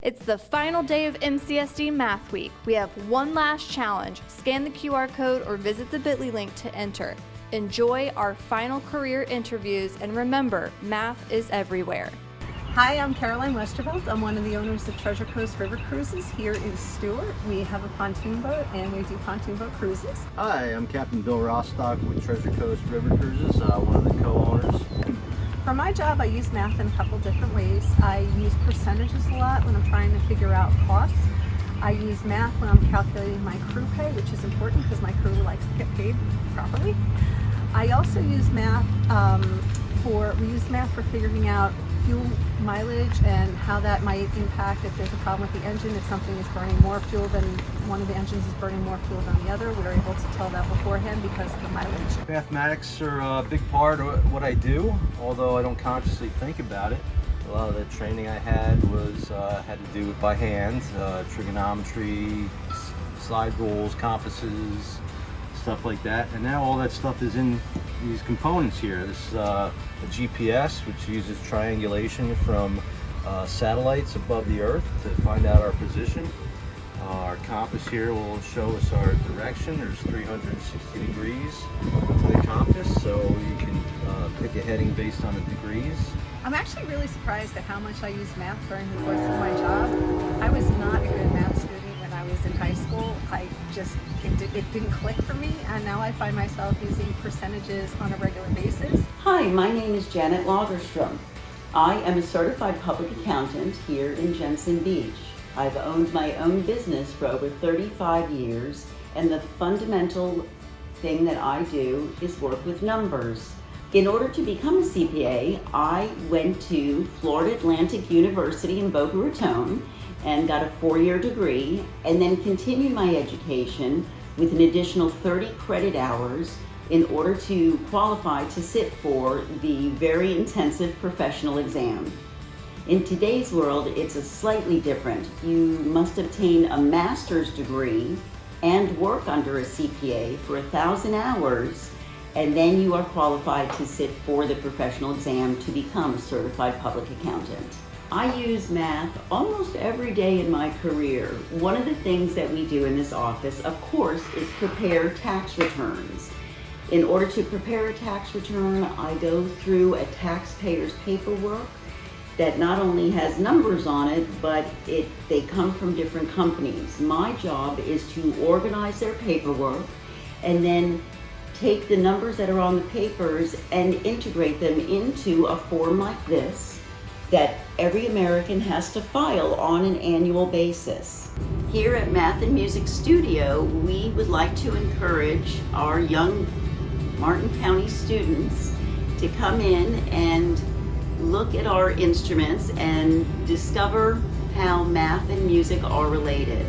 It's the final day of MCSD Math Week. We have one last challenge. Scan the QR code or visit the bit.ly link to enter. Enjoy our final career interviews, and remember, math is everywhere. Hi, I'm Caroline Westervelt. I'm one of the owners of Treasure Coast River Cruises here in Stewart. We have a pontoon boat and we do pontoon boat cruises. Hi, I'm Captain Bill Rostock with Treasure Coast River Cruises, one of the co-owners. For my job, I use math in a couple different ways. I use percentages a lot when I'm trying to figure out costs. I use math when I'm calculating my crew pay, which is important because my crew likes to get paid properly. I also use math for figuring out fuel mileage and how that might impact if there's a problem with the engine. If something is burning more fuel than one of the engines is burning more fuel than the other, we're able to tell that beforehand because of the mileage. Mathematics are a big part of what I do, although I don't consciously think about it. A lot of the training I had had to do by hand, trigonometry, slide rules, compasses, stuff like that. And now all that stuff is in these components here. This is a GPS, which uses triangulation from satellites above the Earth to find out our position. Our compass here will show us our direction. There's 360 degrees to the compass, so you can pick a heading based on the degrees. I'm actually really surprised at how much I use math during the course of my job. I was not a good math student when I was in high school. It didn't click for me, and now I find myself using percentages on a regular basis. Hi, my name is Janet Lagerstrom. I am a certified public accountant here in Jensen Beach. I've owned my own business for over 35 years, and the fundamental thing that I do is work with numbers. In order to become a CPA, I went to Florida Atlantic University in Boca Raton and got a 4-year degree, and then continued my education with an additional 30 credit hours in order to qualify to sit for the very intensive professional exam. In today's world, it's a slightly different. You must obtain a master's degree and work under a CPA for 1,000 hours, and then you are qualified to sit for the professional exam to become a certified public accountant. I use math almost every day in my career. One of the things that we do in this office, of course, is prepare tax returns. In order to prepare a tax return, I go through a taxpayer's paperwork that not only has numbers on it, but they come from different companies. My job is to organize their paperwork and then take the numbers that are on the papers and integrate them into a form like this that every American has to file on an annual basis. Here at Math and Music Studio, we would like to encourage our young Martin County students to come in and look at our instruments and discover how math and music are related.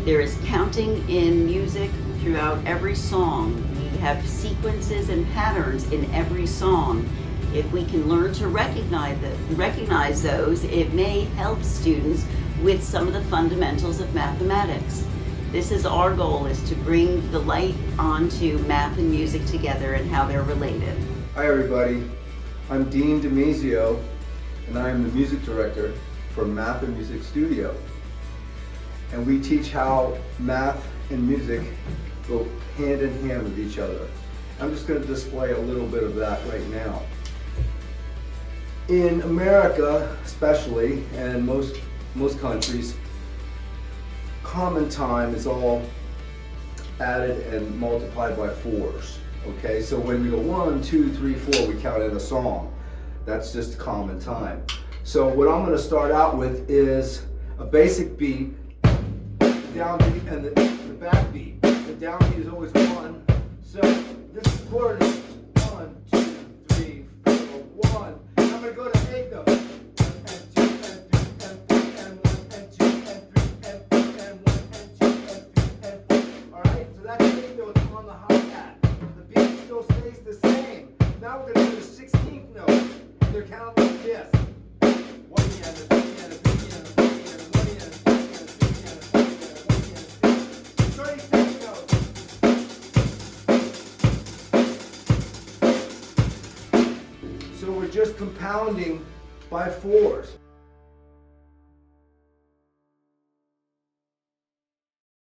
There is counting in music throughout every song. We have sequences and patterns in every song. If we can learn to recognize those, it may help students with some of the fundamentals of mathematics. This is our goal, is to bring the light onto math and music together and how they're related. Hi everybody, I'm Dean DeMazio, and I am the music director for Math and Music Studio. And we teach how math and music go hand in hand with each other. I'm just going to display a little bit of that right now. In America, especially, and most countries, common time is all added and multiplied by 4s. Okay, so when we go 1, 2, 3, 4, we count in a song. That's just common time. So what I'm going to start out with is a basic beat, downbeat, and the back beat. The downbeat is always 1. So this chord is 1, 2, 3, 4, 1. I'm going to go to 8 though. And 2, and 3, and 4, and 1, and 2, and 3, and 4, and 1, and 2, and 3, and 4. Alright, so that's 8 notes on the hi-hat. The beat still stays the same. Now we're going to do the 16th note. They're counted like this. 1 yen, a 2 yen, a 3 yen, a 4 yen, a 1 yen, a 2 yen, a 3 yen, a 4 yen, a 1 yen, a 2 yen. 36 notes. So we're just compounding by 4s.